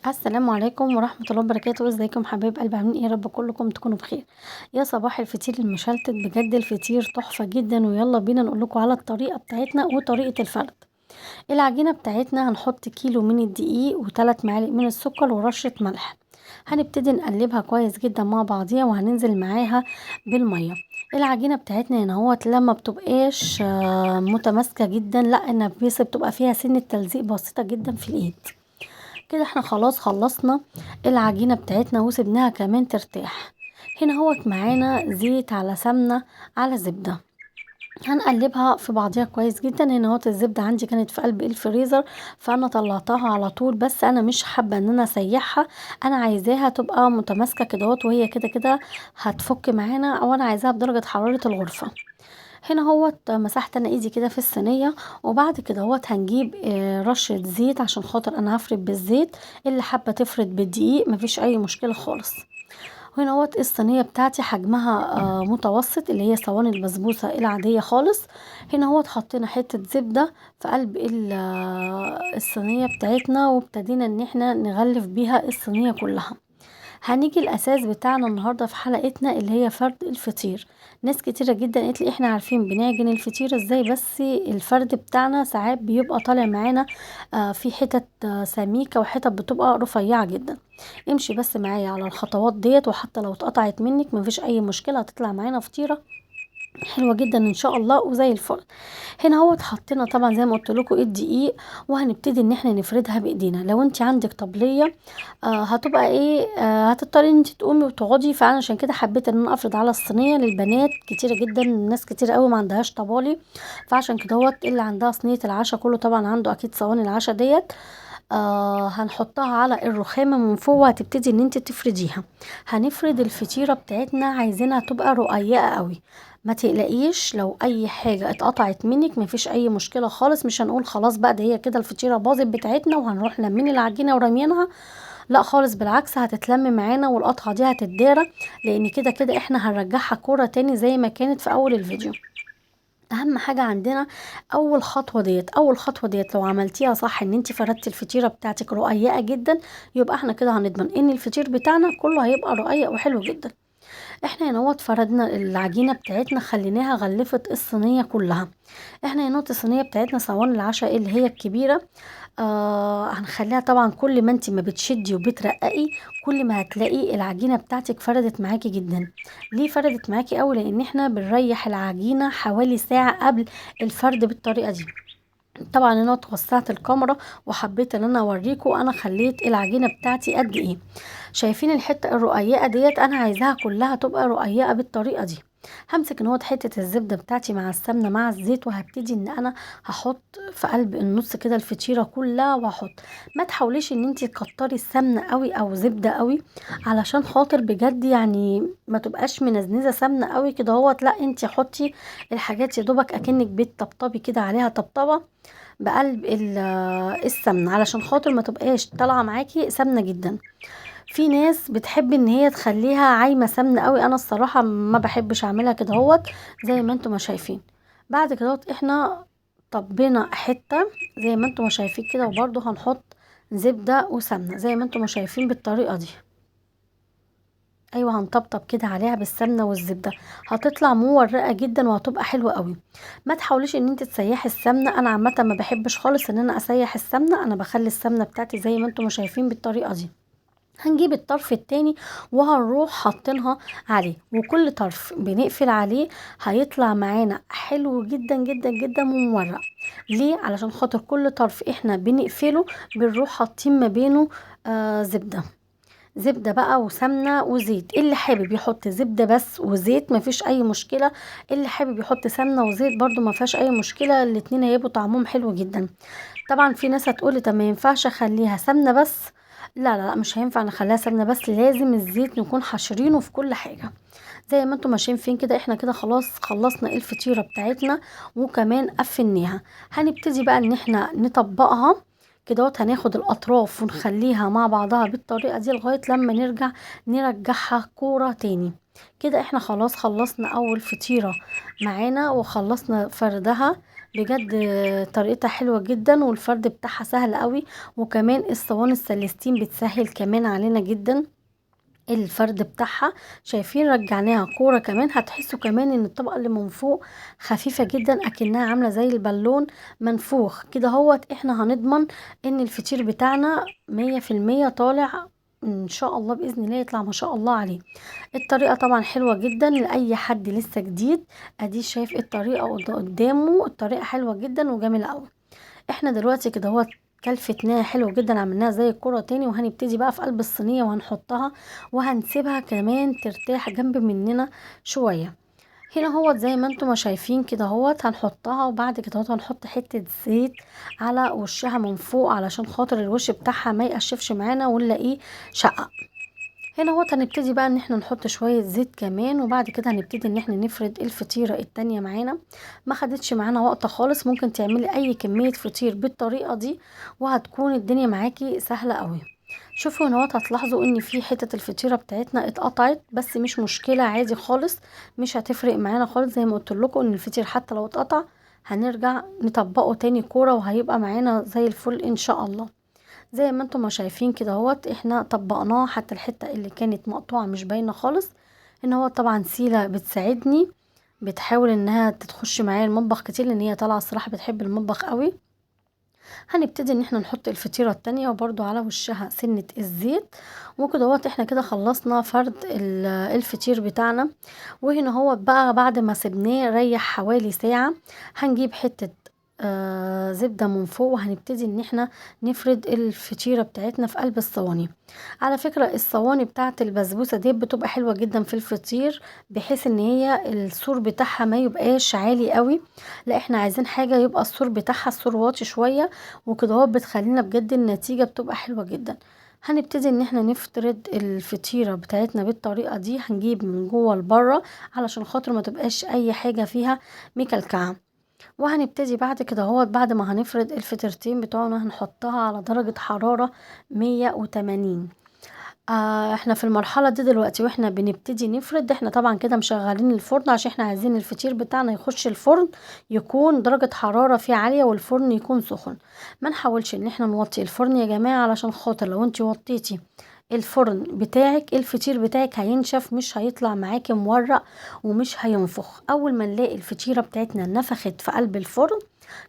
السلام عليكم ورحمة الله وبركاته. ازيكم حبايب قلبي؟ عاملين ايه؟ يا رب كلكم تكونوا بخير. يا صباح الفطير المشلتت، بجد الفطير تحفة جدا. ويلا بينا نقول لكم على الطريقة بتاعتنا وطريقة الفرد. العجينة بتاعتنا هنحط كيلو من الدقيق و3 معالق من السكر ورشة ملح. هنبتدي نقلبها كويس جدا مع بعضيها وهننزل معاها بالمية. العجينة بتاعتنا هنا هو لما بتبقاش متماسكة جدا، لا انها بس بتبقى فيها سنة تلزيق بسيطة جدا في الايد. كده احنا خلاص خلصنا العجينة بتاعتنا وسبناها كمان ترتاح. هنا هوت معانا زيت على سمنة على زبدة، هنقلبها في بعضيها كويس جدا. هنا هوت الزبدة عندي كانت في قلب الفريزر، فانا طلعتها على طول، بس انا مش حابة ان انا اسيحها، انا عايزاها تبقى متماسكة كده وهي كده كده هتفك معانا، او انا عايزاها بدرجة حرارة الغرفة. هنا هوت مسحت انا ايدي كده في الصينيه، وبعد كده هوت هنجيب رشه زيت عشان خاطر انا هفرد بالزيت. اللي حابه تفرد بالدقيق مفيش اي مشكله خالص. هنا هوت الصينيه بتاعتي حجمها متوسط، اللي هي صواني البسبوسه العاديه خالص. هنا هوت حطينا حته زبده في قلب الصينيه بتاعتنا، وابتدينا ان احنا نغلف بيها الصينيه كلها. هنيجي الاساس بتاعنا النهارده في حلقتنا اللي هي فرد الفطير. ناس كتيره جدا قالت لي احنا عارفين بنعجن الفطير ازاي، بس الفرد بتاعنا ساعات بيبقى طالع معانا في حتت سميكه وحتت بتبقى رفيعه جدا. امشي بس معايا على الخطوات ديت، وحتى لو اتقطعت منك مفيش اي مشكله، هتطلع معانا فطيره حلوه جدا ان شاء الله وزي الفل. هنا هو حطينا طبعا زي ما قلت لكم الدقيق، وهنبتدي ان احنا نفردها بايدينا. لو انت عندك طبليه هتبقى ايه هتضطري ان انت تقومي وتقعدي، فانا عشان كده حبيت ان انا افرد على الصينيه. للبنات كتيره جدا، ناس كتير قوي ما عندهاش طبالي، فعشان كده هو اللي عندها صينيه العشاء كله طبعا عنده اكيد صواني العشاء ديت. هنحطها على الرخامة من فوق، وهتبتدي ان انت تفرديها. هنفرد الفطيرة بتاعتنا عايزينها تبقى رقيقة قوي. ما تقلقيش لو اي حاجة اتقطعت منك، مفيش اي مشكلة خالص. مش هنقول خلاص بقى ده هي كده الفطيرة باظت بتاعتنا وهنروح لمين العجينة ورمينها، لا خالص، بالعكس هتتلم معانا والقطعة دي هتتدارى، لان كده كده احنا هنرجعها كورة تاني زي ما كانت في اول الفيديو. اهم حاجه عندنا اول خطوه ديت لو عملتيها صح، ان انت فردتي الفطيره بتاعتك رقيقه جدا، يبقى احنا كده هنضمن ان الفطير بتاعنا كله هيبقى رقيق وحلو جدا. احنا هنا فردنا العجينه بتاعتنا، خليناها غلفت الصينيه كلها. احنا هنا الصينيه بتاعتنا صواني العشاء اللي هي الكبيره. هنخليها طبعا، كل ما انت ما بتشدي وبترققي كل ما هتلاقي العجينه بتاعتك فردت معاكي جدا. ليه فردت معاكي قوي؟ لان احنا بنريح العجينه حوالي ساعه قبل الفرد بالطريقه دي. طبعا انا توسعت الكاميرا وحبيت ان انا اوريكم انا خليت العجينه بتاعتي قد ايه. شايفين الحته الرقيقه ديت؟ انا عايزاها كلها تبقى رقيقه بالطريقه دي. همسك ان هو حته الزبده بتاعتي مع السمنه مع الزيت، وهبتدي ان انا هحط في قلب النص كده الفطيره كلها، وهحط. ما تحاوليش ان انت تكتري السمنه قوي او زبده قوي، علشان خاطر بجد يعني ما تبقاش منزنزه سمنه قوي كده هوت. لا انت حطي الحاجات يا دوبك اكنك بتطبطبي كده عليها طبطبه بقلب السمنه، علشان خاطر ما تبقاش طالعه معاكي سمنه جدا. في ناس بتحب ان هي تخليها عايمه سمنه قوي، انا الصراحه ما بحبش اعملها كده هوت. زي ما انتم ما شايفين، بعد كده احنا طبينا حته زي ما انتم ما شايفين كده، وبرده هنحط زبده وسمنه زي ما انتم ما شايفين بالطريقه دي. ايوه، هنطبطب كده عليها بالسمنه والزبده، هتطلع مورقه جدا وهتبقى حلوه قوي. ما تحاوليش ان انت تسيحي السمنه، انا عامه ما بحبش خالص ان انا اسيح السمنه، انا بخلي السمنه بتاعتي زي ما انتم شايفين بالطريقه دي. هنجيب الطرف التاني وهنروح حاطينها عليه، وكل طرف بنقفل عليه هيطلع معانا حلو جدا جدا جدا ومورق. ليه؟ علشان خاطر كل طرف احنا بنقفله بنروح حاطين ما بينه زبدة بقى وسمنة وزيت. اللي حابب يحط زبدة بس وزيت مفيش اي مشكلة، اللي حابب يحط سمنة وزيت برضو مفيهاش اي مشكلة، الاتنين هيبقوا طعمهم حلو جدا. طبعا في ناس هتقولي طب ما ينفعش اخليها سمنة بس؟ لا لا لا، مش هينفع نخليها سمنة بس، لازم الزيت نكون حاشرينه في كل حاجة. زي ما انتم ماشيين فين كده، احنا كده خلاص خلصنا الفطيرة بتاعتنا وكمان قفلناها. هنبتدي بقى ان احنا نطبقها كده، هناخد الاطراف ونخليها مع بعضها بالطريقة دي لغاية لما نرجعها كورة تاني. كده احنا خلاص خلصنا اول فطيرة معانا وخلصنا فردها. بجد طريقتها حلوة جدا، والفرد بتاعها سهل قوي، وكمان الصواني السلستين بتسهل كمان علينا جدا الفرد بتاعها. شايفين رجعناها كورة كمان، هتحسوا كمان ان الطبقة اللي من فوق خفيفة جدا اكنها عاملة زي البالون منفوخ كده. هوت احنا هنضمن ان الفطير بتاعنا 100% طالع ان شاء الله، باذن الله يطلع ما شاء الله عليه. الطريقة طبعا حلوة جدا لأي حد لسه جديد. ادي شايف الطريقة قدامه، الطريقة حلوة جدا وجميلة قوي. احنا دلوقتي كده هو كلفتناها حلو جدا، عملناها زي الكرة تاني، وهنبتدي بقى في قلب الصينية وهنحطها وهنسيبها كمان ترتاح جنب مننا شوية. هنا هو زي ما انتم ما شايفين كده هو هنحطها، وبعد كده هو هنحط حتة زيت على وشها من فوق علشان خاطر الوش بتاعها ما يقشفش معانا ونلاقيه شقق. هنا هو هنبتدي بقى ان احنا نحط شوية زيت كمان، وبعد كده هنبتدي ان احنا نفرد الفطيرة التانية معانا. ما خدتش معانا وقت خالص، ممكن تعملي اي كمية فطير بالطريقة دي وهتكون الدنيا معاكي سهلة قوي. شوفوا هنا هتلاحظوا ان في حتة الفطيرة بتاعتنا اتقطعت، بس مش مشكلة عادي خالص، مش هتفرق معانا خالص. زي ما قلت لكم ان الفطير حتى لو اتقطع هنرجع نطبقه تاني كورة وهيبقى معانا زي الفل ان شاء الله. زي ما انتم ما شايفين كده اهوت احنا طبقناه، حتى الحتة اللي كانت مقطوعة مش باينة خالص. ان هو طبعا سيلة بتساعدني، بتحاول انها تخش معايا المطبخ كتير، لان هي طالعة الصراحة بتحب المطبخ قوي. هنبتدي ان احنا نحط الفطيرة التانية وبرضو على وشها سنة الزيت. وكده اهوت احنا كده خلصنا فرد الفطير بتاعنا. وهنا هو بقى بعد ما سيبناه ريح حوالي ساعة، هنجيب حتة زبدة من فوق، وهنبتدي ان احنا نفرد الفطيرة بتاعتنا في قلب الصواني. على فكرة الصواني بتاعت البسبوسة دي بتبقى حلوة جدا في الفطير، بحيث ان هي السور بتاعها ما يبقاش عالي قوي، لا احنا عايزين حاجة يبقى السور بتاعها السور واطي شوية، وكده هو بتخلينا بجد النتيجة بتبقى حلوة جدا. هنبتدي ان احنا نفرد الفطيرة بتاعتنا بالطريقة دي، هنجيب من جوه لبره علشان خاطر ما تبقاش اي حاجة فيها مكلكعة. وهنبتدي بعد كده هو بعد ما هنفرد الفطيرتين بتوعنا هنحطها على درجة حرارة 180. احنا في المرحلة دي دلوقتي واحنا بنبتدي نفرد، احنا طبعا كده مشغلين الفرن عشان احنا عايزين الفطير بتاعنا يخش الفرن يكون درجة حرارة فيه عالية والفرن يكون سخن. ما نحاولش ان احنا نوطي الفرن يا جماعة، علشان خاطر لو انت وطيتي الفرن بتاعك الفطير بتاعك هينشف، مش هيطلع معاكي مورق ومش هينفخ. اول ما نلاقي الفطيرة بتاعتنا نفخت في قلب الفرن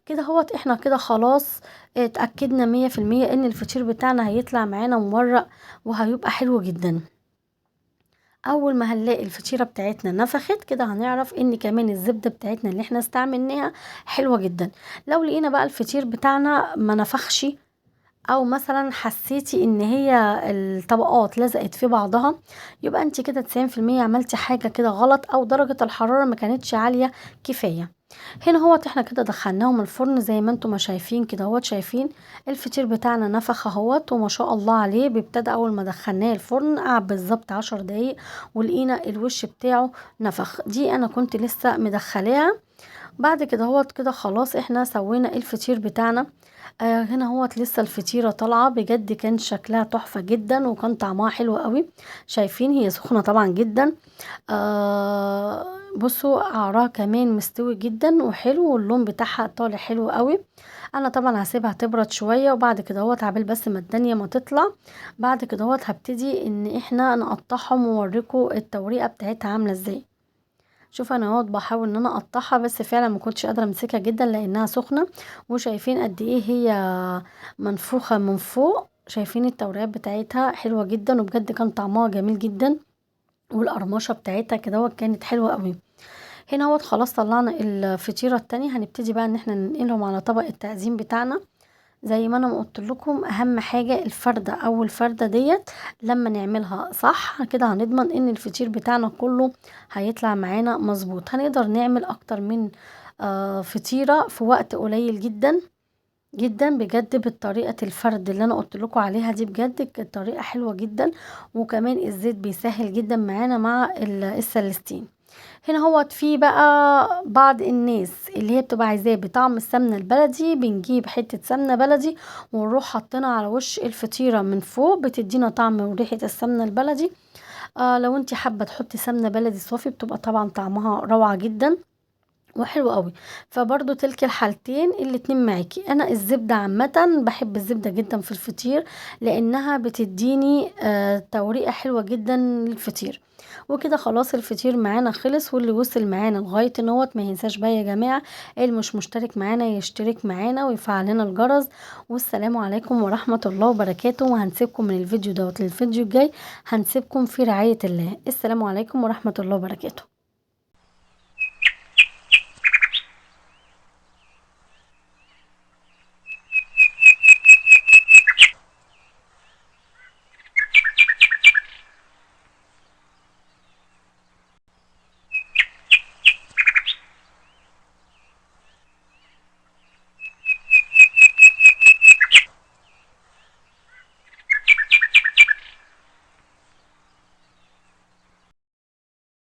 كده هوت احنا كده خلاص اتأكدنا 100% ان الفطير بتاعنا هيطلع معانا مورق وهيبقى حلو جدا. اول ما هنلاقي الفطيرة بتاعتنا نفخت كده هنعرف ان كمان الزبدة بتاعتنا اللي احنا استعملناها حلوة جدا. لو لقينا بقى الفطير بتاعنا ما نفخش، او مثلا حسيتي ان هي الطبقات لزقت في بعضها، يبقى انت كده 90% عملتي حاجة كده غلط، او درجة الحرارة ما كانتش عالية كفاية. هنا هو احنا كده دخلناهم الفرن زي ما انتم ما شايفين كده هوت. شايفين الفطير بتاعنا نفخ اهوت وما شاء الله عليه. بيبتدى اول ما دخلناه الفرن قعد بالظبط 10 دقايق ولقينا الوش بتاعه نفخ. دي انا كنت لسه مدخلاها. بعد كده هوت كده خلاص احنا سوينا الفطير بتاعنا. هنا هوت لسه الفطيرة طالعة، بجد كان شكلها تحفة جدا وكان طعمها حلو قوي. شايفين هي سخنة طبعا جدا. بصوا قعرها كمان مستوي جدا وحلو، واللون بتاعها طالع حلو قوي. انا طبعا هسيبها تبرد شوية، وبعد كده هوت عبال بس ما الدنيا ما تطلع. بعد كده هوت هبتدي ان احنا نقطعهم واوريكم التوريقة بتاعتها عاملة ازاي. شوف انا اهوت بحاول ان انا اقطعها، بس فعلا ما كنتش قادره امسكها جدا لانها سخنه. وشايفين قد ايه هي منفوخه من فوق. شايفين التوريات بتاعتها حلوه جدا، وبجد كان طعمها جميل جدا، والقرمشه بتاعتها كده كانت حلوه قوي. هنا اهوت خلاص طلعنا الفطيره التانية، هنبتدي بقى ان احنا ننقلهم على طبق التقديم بتاعنا. زي ما انا قلت لكم اهم حاجة الفردة او الفردة ديت لما نعملها صح كده هنضمن ان الفطير بتاعنا كله هيطلع معانا مظبوط. هنقدر نعمل اكتر من فطيرة في وقت قليل جدا جدا بجد، بالطريقة الفرد اللي انا قلت لكم عليها دي بجد كانت طريقة حلوة جدا. وكمان الزيت بيسهل جدا معانا مع السلستين. هنا هو في بقى بعض الناس اللي هي بتبقى عايزاه بطعم السمنة البلدي، بنجيب حتة سمنة بلدي ونروح حاطينها على وش الفطيرة من فوق، بتدينا طعم وريحة السمنة البلدي. لو انت حابة تحطي سمنة بلدي صافي بتبقى طبعا طعمها روعة جدا. وحلو قوي. فبرضو تلك الحالتين الاتنين معاكي. انا الزبدة عامة بحب الزبدة جدا في الفطير، لانها بتديني توريقة حلوة جدا للفطير. وكده خلاص الفطير معانا خلص. واللي وصل معانا لغاية النوت ما ينساش بقى يا جماعة، اللي مش مشترك معانا يشترك معانا ويفعل لنا الجرس. والسلام عليكم ورحمة الله وبركاته. وهنسيبكم من الفيديو دوت للفيديو الجاي، هنسيبكم في رعاية الله. السلام عليكم ورحمة الله وبركاته.